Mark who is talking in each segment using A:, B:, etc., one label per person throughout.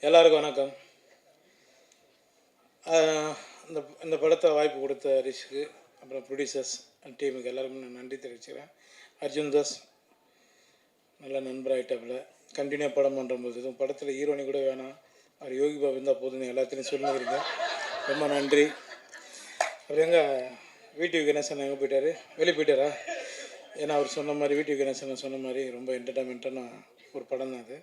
A: எல்லாருக்கும் வணக்கம். இந்த இந்த படத்தை வாய்ப்பு கொடுத்த ஹரிஷ்க்கு, அப்புறம் ப்ரொடியூசர்ஸ் அண்ட் டீமுக்கு எல்லாருக்கும் நான் நன்றி தெரிவிச்சுக்கிறேன். அர்ஜுன் தாஸ் நல்ல நண்பராகிட்டாப்புல, கண்டினியூ படம் பண்ணும்போது இதுவும் படத்தில் ஹீரோனி கூட வேணாம், அவர் யோகி பாபு இருந்தால் போதுன்னு எல்லாத்தையும் சொல்லிக்கிறீங்க. ரொம்ப நன்றி. அவர் எங்கள் வீட்டு கணேசன் எங்கே போயிட்டார்? வெளியே போயிட்டாரா? ஏன்னா அவர் சொன்ன மாதிரி வீட்டு கணேசன் சொன்ன மாதிரி ரொம்ப என்டர்டைன்மெண்ட்டான ஒரு படம் தான் அது.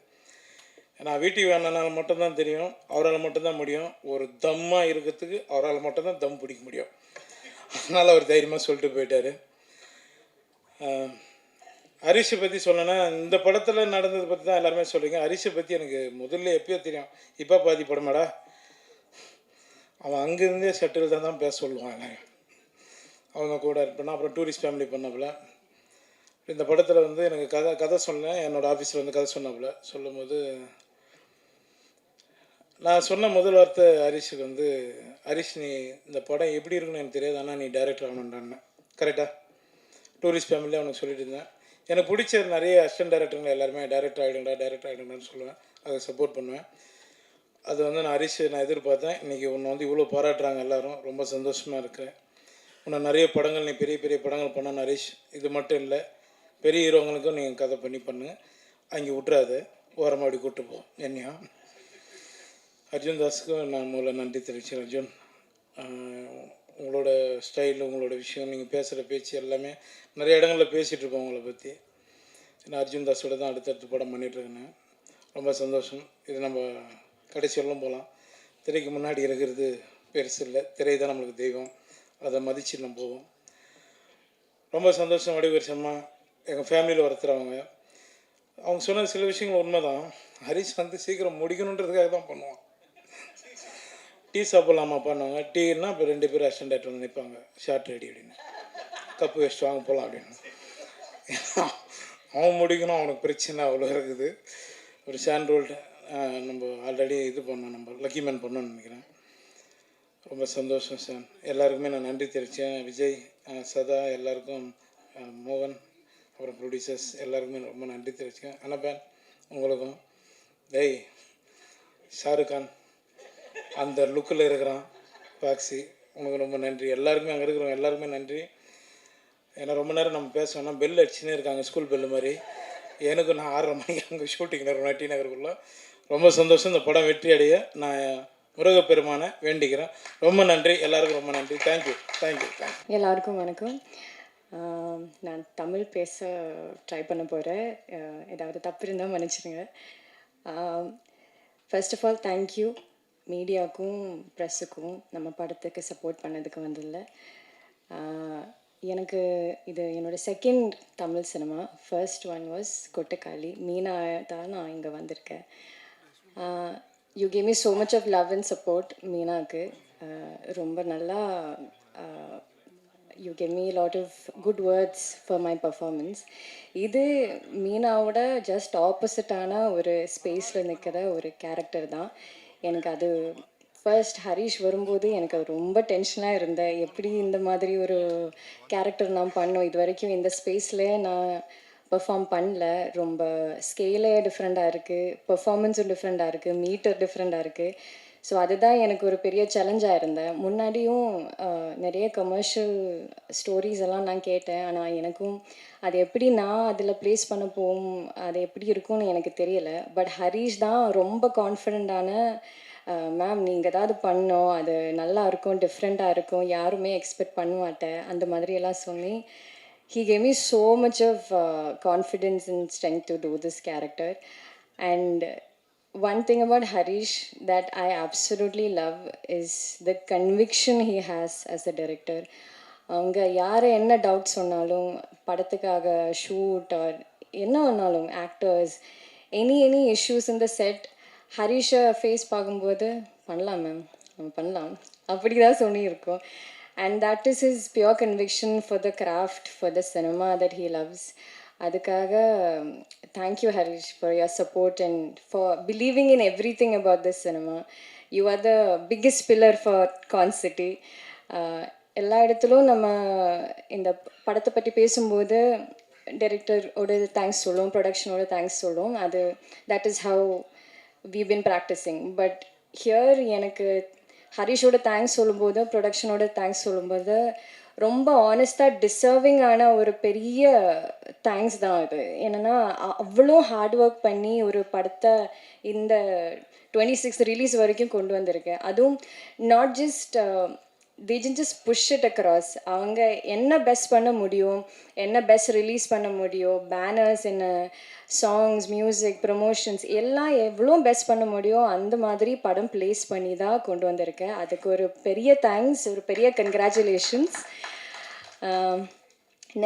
A: ஏன்னா வீட்டுக்கு வேணால் மட்டும்தான் தெரியும், அவரால் மட்டும்தான் முடியும். ஒரு தம்மாக இருக்கிறதுக்கு அவரால் மட்டும்தான் தம் பிடிக்க முடியும். அதனால் அவர் தைரியமாக சொல்லிட்டு போயிட்டார். ஹரிஷை பற்றி சொல்லணுன்னா, இந்த படத்தில் நடந்ததை பற்றி தான் எல்லாருமே சொல்கிறீங்க. ஹரிஷை பற்றி எனக்கு முதல்ல எப்பயோ தெரியும். இப்போ பாதி படமாடா, அவன் அங்கேருந்தே செட்டில் தான் பேச சொல்லுவான் எல்லாரும். அவங்க கூட இருப்பேன்னா, அப்புறம் டூரிஸ்ட் ஃபேமிலி பண்ணப்பில் இந்த படத்தில் வந்து எனக்கு கதை சொன்னேன். என்னோடய ஆஃபீஸில் வந்து கதை சொன்னாப்புல. சொல்லும்போது நான் சொன்ன முதல் வார்த்தை ஹரிஷுக்கு வந்து, ஹரிஷ் நீ இந்த படம் எப்படி இருக்குன்னு எனக்கு தெரியாது, ஆனால் நீ டைரக்டர் ஆகணுன்றான்னு. கரெக்டாக டூரிஸ்ட் ஃபேமிலியாக அவனுக்கு சொல்லிட்டு இருந்தேன். எனக்கு பிடிச்ச நிறைய அசிஸ்டன்ட் டைரக்டருங்க எல்லாருமே டைரக்டர் ஆகிடுங்கடான்னு சொல்லுவேன், அதை சப்போர்ட் பண்ணுவேன். அது வந்து நான் ஹரிஷ் நான் எதிர்பார்த்தேன். இன்றைக்கி உன்னை வந்து இவ்வளோ பாராட்டுறாங்க எல்லோரும், ரொம்ப சந்தோஷமாக இருக்கிறேன். உன்னை நிறைய படங்கள் நீ பெரிய பெரிய படங்கள் பண்ண ஹரிஷ். இது மட்டும் இல்லை, பெரிய ஹீரோங்களுக்கும் நீங்கள் கதை பண்ணு, அங்கே விட்றாது, ஓரமாக அப்படி கூப்பிட்டு போ என்னையா. அர்ஜுன் தாஸுக்கும் நான் முதல்ல நன்றி தெரிவிச்சேன். அர்ஜுன், உங்களோட ஸ்டைல், உங்களோட விஷயம், நீங்கள் பேசுகிற பேச்சு எல்லாமே நிறைய இடங்களில் பேசிகிட்ருப்போம் உங்களை பற்றி. நான் அர்ஜுன் தாஸோட தான் அடுத்தடுத்து படம் பண்ணிகிட்ருக்கேன். ரொம்ப சந்தோஷம். இது நம்ம கடைசி வரலும் போகலாம். திரைக்கு முன்னாடி இருக்கிறது பெருசு இல்லை, திரை தான் நம்மளுக்கு தெய்வம், அதை மதித்து நம்ம போவோம். ரொம்ப சந்தோஷம். வடிவேல் சம்மா எங்கள் ஃபேமிலியில் ஒருத்தரவங்க, அவங்க சொன்ன சில விஷயங்கள் உண்மை தான். ஹரிஷ் வந்து சீக்கிரம் முடிக்கணுன்றதுக்காக தான் பண்ணுவான். டீ சாப்பிட்லாமா பண்ணுவாங்க, டீன்னா இப்போ 2 பேர் அசிஸ்டன்ட் டைரக்டர் வந்து நிற்பாங்க, ஷார்ட் ரெடி அப்படின்னு, கப்பு வச்சுட்டு வாங்க போகலாம் அப்படின்னு. அவன் முடிக்கணும், அவனுக்கு பிரச்சனை அவ்வளோ இருக்குது. ஒரு ஷான் ரோல்டு நம்ம ஆல்ரெடி இது பண்ணோம், நம்ம லக்கி மேன் பண்ணோன்னு நினைக்கிறேன். ரொம்ப சந்தோஷம் சார். எல்லாருக்குமே நான் நன்றி தெரிவித்தேன். விஜய், சதா, எல்லாருக்கும், மோகன், அப்புறம் ப்ரொடியூசர்ஸ் எல்லாருக்குமே ரொம்ப நன்றி தெரிவிச்சேன். அனபேன் உங்களுக்கும், டேய் ஷாருக் கான் அந்த லுக்கில் இருக்கிறான் பாக்ஸி, உனக்கு ரொம்ப நன்றி. எல்லாருக்குமே அங்கே இருக்கிறவங்க எல்லாருக்குமே நன்றி. ஏன்னா ரொம்ப நேரம் நம்ம பேசணும்னா பெல் அடிச்சுன்னே இருக்காங்க, ஸ்கூல் பெல்லு மாதிரி. எனக்கு நான் 6:30 மணிக்கு அங்கே ஷூட்டிங் நேரம் டி நகருக்குள்ளே. ரொம்ப சந்தோஷம். இந்த படம் வெற்றி அடைய நான் முருகப்பெருமானை வேண்டிக்கிறேன். ரொம்ப நன்றி, எல்லாருக்கும் ரொம்ப நன்றி. தேங்க்யூ.
B: எல்லாருக்கும் வணக்கம். நான் தமிழ் பேச ட்ரை பண்ண போகிறேன். ஏதாவது தப்பு இருந்தால் மன்னிச்சிடுங்க. ஃபர்ஸ்ட் ஆஃப் ஆல் தேங்க்யூ மீடியாவுக்கும் ப்ரெஸ்ஸுக்கும் நம்ம படத்துக்கு சப்போர்ட் பண்ணதுக்கு வந்தில்ல. எனக்கு இது என்னோடய second Tamil cinema. First one was Kottukkaali. Meena தான் நான் இங்கே வந்திருக்கேன். You gave me so much of love and support. மீனாவுக்கு ரொம்ப நல்லா you gave me lot of good words for my performance. இது மீனாவோட ஜஸ்ட் ஆப்போசிட்டான ஒரு ஸ்பேஸில் நிற்கிற ஒரு கேரக்டர் தான். எனக்கு அது ஃபர்ஸ்ட் ஹரிஷ் வரும்போது எனக்கு அது ரொம்ப டென்ஷனாக இருந்தேன். எப்படி இந்த மாதிரி ஒரு கேரக்டர் நான் பண்ணோம், இது வரைக்கும் இந்த ஸ்பேஸில் நான் பெர்ஃபார்ம் பண்ணல. ரொம்ப ஸ்கேலே டிஃப்ரெண்ட்டாக இருக்குது, பெர்ஃபார்மன்ஸும் டிஃப்ரெண்ட்டாக இருக்குது, மீட்டர் டிஃப்ரெண்ட்டாக இருக்குது. ஸோ அதுதான் எனக்கு ஒரு பெரிய சேலஞ்சாக இருந்தேன். முன்னாடியும் நிறைய கமர்ஷியல் ஸ்டோரிஸ் எல்லாம் நான் கேட்டேன். ஆனால் எனக்கும் அது எப்படி நான் அதில் ப்ளேஸ் பண்ண போகும், அது எப்படி இருக்கும்னு எனக்கு தெரியலை. பட் ஹரிஷ் தான் ரொம்ப கான்ஃபிடெண்ட்டான, மேம் நீங்கள் ஏதாவது பண்ணோம், அது நல்லா இருக்கும், டிஃப்ரெண்ட்டாக இருக்கும், யாருமே எக்ஸ்பெக்ட் பண்ண மாட்டேன், அந்த மாதிரியெல்லாம் சொல்லி he gave me so much of confidence and strength to do this character. And one thing about Harish that I absolutely love is the conviction he has as a director. அவங்க யார் என்ன doubt சொன்னாலும், படத்துக்காக shoot R என்ன வேணாலும், actors, any issues இந்த set, ஹரிஷை face பார்க்கும்போது பண்ணலாம் மேம், நம்ம பண்ணலாம், அப்படி தான் சொல்லியிருக்கோம். And that is his pure conviction for the craft, for the cinema that he loves. அதுக்காக thank you Harish for your support and for believing in everything about this cinema. You are the biggest pillar for Con City. எல்லா இடத்துலும் நம்ம இந்த படத்தை பற்றி பேசும்போது டைரக்டரோட thanks சொல்லுவோம், ப்ரொடக்ஷனோட thanks சொல்லுவோம். அது that is how we've been practicing. But here எனக்கு ஹரிஷோட தேங்க்ஸ் சொல்லும்போது ப்ரொடக்ஷனோட தேங்க்ஸ் சொல்லும்போது ரொம்ப ஆனஸ்டாக டிசர்விங்கான ஒரு பெரிய தேங்க்ஸ் தான் இது. என்னென்னா அவ்வளோ ஹார்ட் ஒர்க் பண்ணி ஒரு படத்தை இந்த 26 ரிலீஸ் வரைக்கும் கொண்டு வந்திருக்கேன். அதுவும் not just they didn't just push it across. அவங்க என்ன பெஸ்ட் பண்ண முடியும், என்ன பெஸ்ட் ரிலீஸ் பண்ண முடியும், பேனர்ஸ் என்ன, சாங்ஸ், மியூசிக், ப்ரமோஷன்ஸ் எல்லாம் எவ்வளோ பெஸ்ட் பண்ண முடியும் அந்த மாதிரி படம் ப்ளேஸ் பண்ணி தான் கொண்டு வந்திருக்கேன். அதுக்கு ஒரு பெரிய தேங்க்ஸ், ஒரு பெரிய congratulations.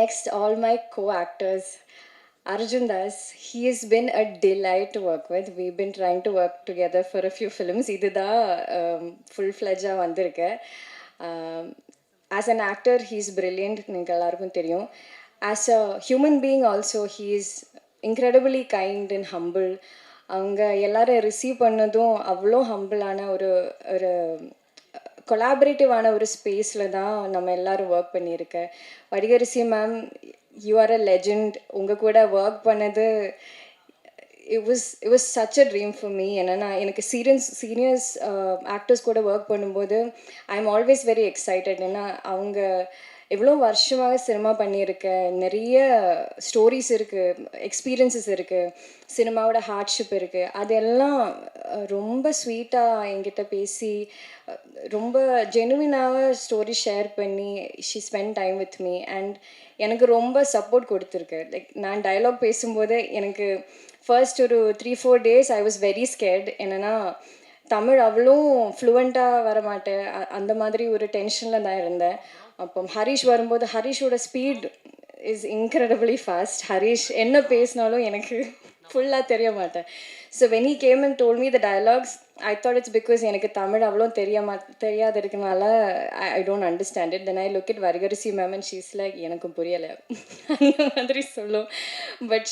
B: Next all my co-actors. Arjun Das, he has been a delight to work with. We've been trying to work together for a few films. இதுதான் full-fledged வந்திருக்கேன். As an actor, he's brilliant. நீங்கள் எல்லாருக்கும் தெரியும். As a human being also, he is incredibly kind and humble. அவங்க எல்லாரும் receive பண்ணதும் அவ்வளோ ஹம்பிளான ஒரு ஒரு கொலாபரேட்டிவான ஒரு ஸ்பேஸில் தான் நம்ம எல்லோரும் ஒர்க் பண்ணியிருக்கேன். Vadivukkarasi ma'am, you are a legend. உங்கள் கூட ஒர்க் பண்ணது it was such a dream for me. என்னன்னா எனக்கு சீனியர்ஸ் ஆக்டர்ஸ் கூட ஒர்க் பண்ணும்போது I am always very excited. ஏன்னா அவங்க எவ்வளோ வருஷமாக சினிமா பண்ணியிருக்கேன், நிறைய ஸ்டோரிஸ் இருக்குது, எக்ஸ்பீரியன்ஸஸ் இருக்குது, சினிமாவோட ஹார்ட்ஷிப் இருக்குது. அதெல்லாம் ரொம்ப ஸ்வீட்டாக என்கிட்ட பேசி ரொம்ப ஜெனுவினாக ஸ்டோரி ஷேர் பண்ணி she spend time with me. And எனக்கு ரொம்ப சப்போர்ட் கொடுத்துருக்கு. லைக் நான் டயலாக் பேசும்போது எனக்கு ஃபர்ஸ்ட் ஒரு 3-4 days I was very scared. என்னென்னா தமிழ் அவ்வளோ ஃப்ளூவெண்ட்டாக வரமாட்டேன், அந்த மாதிரி ஒரு டென்ஷனில் தான் இருந்தேன். அப்போ ஹரிஷ் வரும்போது ஹரிஷோட speed is incredibly fast. Harish என்ன பேசினாலும் எனக்கு ஃபுல்லாக தெரிய மாட்டேன். So when he came and told me the dialogues, I thought it's because எனக்கு தமிழ் அவ்வளோ தெரியாது இருக்கனால I don't understand it. Then I look it வரிகரிசி மேம் அண்ட் ஷீஸ் லைக் எனக்கும் புரியலை அந்த மாதிரி சொல்லும். But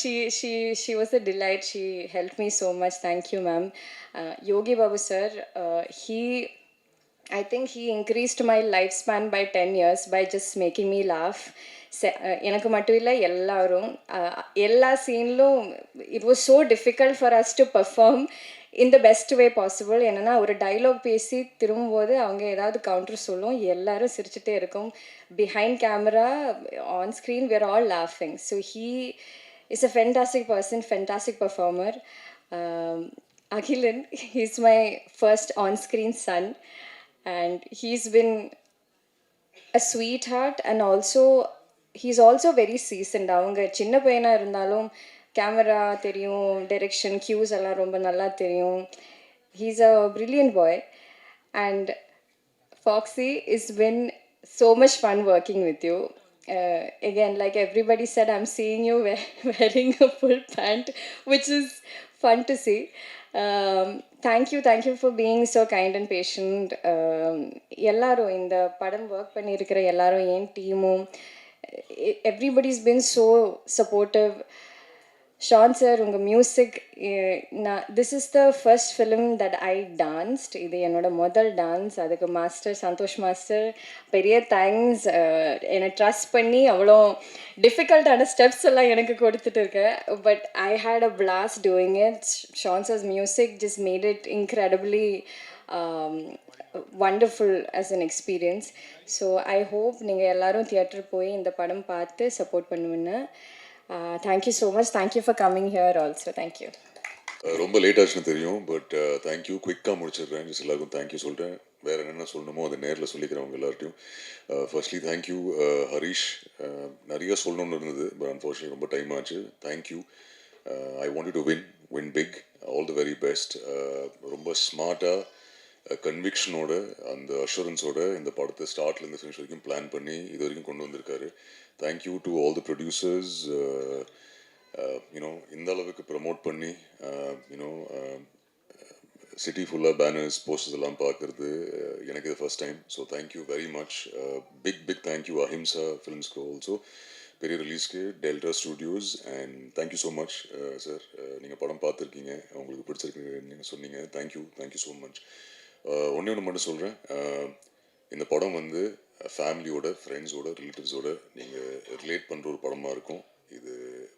B: she was a delight. She help me so much. Thank you ma'am. Yogi Babu sir, I think he increased my lifespan by 10 years by just making me laugh. எனக்கு மட்டும் இல்லை, எல்லாரும் எல்லா சீன்லும் it was so difficult for us to perform in the best way possible. என்னென்னா ஒரு dialogue பேசி திரும்பும்போது அவங்க ஏதாவது கவுண்டர் சொல்லும், எல்லாரும் சிரிச்சுட்டே இருக்கும். Behind camera, on screen, we are all laughing. So he is a fantastic person, fantastic performer. Akhilan, he's my first on-screen son. And he's been a sweetheart and also he's also very seasoned. அவங்க சின்ன பையனாக இருந்தாலும் camera தெரியும், direction, கியூஸ் எல்லாம் ரொம்ப நல்லா தெரியும். He's a brilliant boy. And Foxy, it's been so much fun working with you. Again, like everybody said, I'm seeing you wearing a full pant, which is fun to see. Thank you for being so kind and patient. எல்லாரும் இந்த படம் work பண்ணியிருக்கிற எல்லாரும், என் டீமும், everybody's been so supportive. Shaan sir, உங்கள் music, this is the first film that I danced. இது என்னோட முதல் டான்ஸ். அதுக்கு மாஸ்டர் சந்தோஷ் மாஸ்டர் பெரிய தேங்க்ஸ். என்னை ட்ரஸ்ட் பண்ணி அவ்வளோ டிஃபிகல்ட்டான ஸ்டெப்ஸ் எல்லாம் எனக்கு கொடுத்துட்டு இருக்கேன். But I had a blast doing it. Shaan sir's music just made it incredibly wonderful as an experience. So I hope நீங்கள் எல்லோரும் தியேட்டர் போய் இந்த படம் பார்த்து சப்போர்ட் பண்ணுவேன்னு. Thank you so much. Thank you for coming here also. Thank you.
C: ரொம்ப late ஆச்சுன்னு தெரியும், பட் தேங்க்யூ. குயிக்காக முடிச்சிடுறேன். ஜஸ்ட் எல்லாருக்கும் தேங்க்யூ சொல்லிட்டேன். வேறு என்னென்ன சொல்லணுமோ அதை நேரில் சொல்லிக்கிறவங்க எல்லார்ட்டையும். Firstly thank you Harish. நிறைய சொல்லணும்னு இருந்தது, பட் அன்ஃபார்ச்சுனேட்லி ரொம்ப டைம் ஆச்சு. Thank you. I want you to win big. All the very best. ரொம்ப ஸ்மார்ட்டாக, கன்விக்ஷனோட, அந்த அஷூரன்ஸோட இந்த படத்தை ஸ்டார்ட்லேருந்து ஃபினிஷ் வரைக்கும் பிளான் பண்ணி இது வரைக்கும் கொண்டு வந்திருக்காரு. Thank you to all the producers. You know இந்த அளவுக்கு ப்ரமோட் பண்ணி யூனோ சிட்டி ஃபுல்லாக பேனர்ஸ், போஸ்டர்ஸ் எல்லாம் பார்க்குறது எனக்கு இது first time. So thank you very much. Big thank you Ahimsa ஃபிலிம்ஸ்க்கு ஆல்சோ, பெரிய ரிலீஸ்க்கு, Delta Studios. And thank you so much sir. நீங்கள் படம் பார்த்துருக்கீங்க, உங்களுக்கு பிடிச்சிருக்கு நீங்கள் சொன்னீங்க. Thank you so much. ஒன்று மட்டும் சொல்கிறேன். இந்த படம் வந்து ஃபேமிலியோட, ஃப்ரெண்ட்ஸோட, ரிலேட்டிவ்ஸோட நீங்கள் ரிலேட் பண்ணுற ஒரு படமாக இருக்கும். இது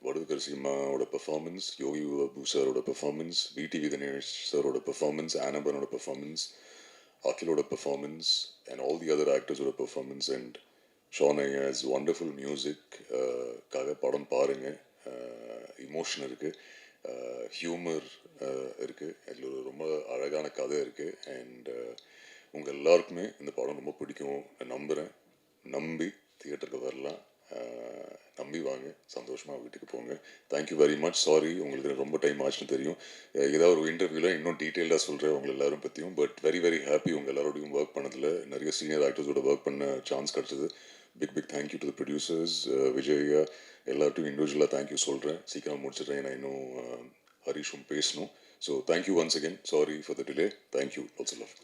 C: வடுகர் சீமாவோட பெர்ஃபார்மன்ஸ், யோகி பாபு சாரோட பெர்ஃபார்மன்ஸ், விடிவி தினேஷ் சாரோட பெர்ஃபார்மன்ஸ், ஆனபனோட பெர்ஃபார்மன்ஸ், அகிலோட performance and all the other ஆக்டர்ஸோட பெர்ஃபார்மன்ஸ் அண்ட் ஷான் ஐயாஸ் வண்டர்ஃபுல் மியூசிக் காக படம் பாருங்கள். இமோஷன் இருக்குது, ஹியூமர் இருக்குது, அதில் ஒரு ரொம்ப அழகான கதை இருக்குது அண்ட் உங்கள் எல்லாருக்குமே இந்த படம் ரொம்ப பிடிக்கும் நம்புகிறேன். நம்பி தியேட்டருக்கு வரலாம், நம்பி வாங்க, சந்தோஷமாக வீட்டுக்கு போங்க. Thank you very much. சாரி உங்களுக்கு ரொம்ப டைம் ஆச்சுன்னு தெரியும். ஏதாவது ஒரு இன்டர்வியூவில் இன்னும் டீட்டெயிலாக சொல்கிறேன் உங்களை எல்லாரும் பற்றியும். பட் வெரி வெரி ஹாப்பி உங்கள் எல்லாரோடையும் ஒர்க் பண்ணதில். நிறைய சீனியர் ஆக்டர்ஸோட ஒர்க் பண்ண சான்ஸ் கிடச்சிது. Big thank you to the producers, Vijay எல்லார்ட்டையும் இண்டிவிஜுவலாக தேங்க்யூ சொல்கிறேன். சீக்கிரம் முடிச்சிடுறேன், நான் இன்னும் ஹரிஷும் பேசணும். So thank you once again. Sorry for the delay. Thank you. Also love.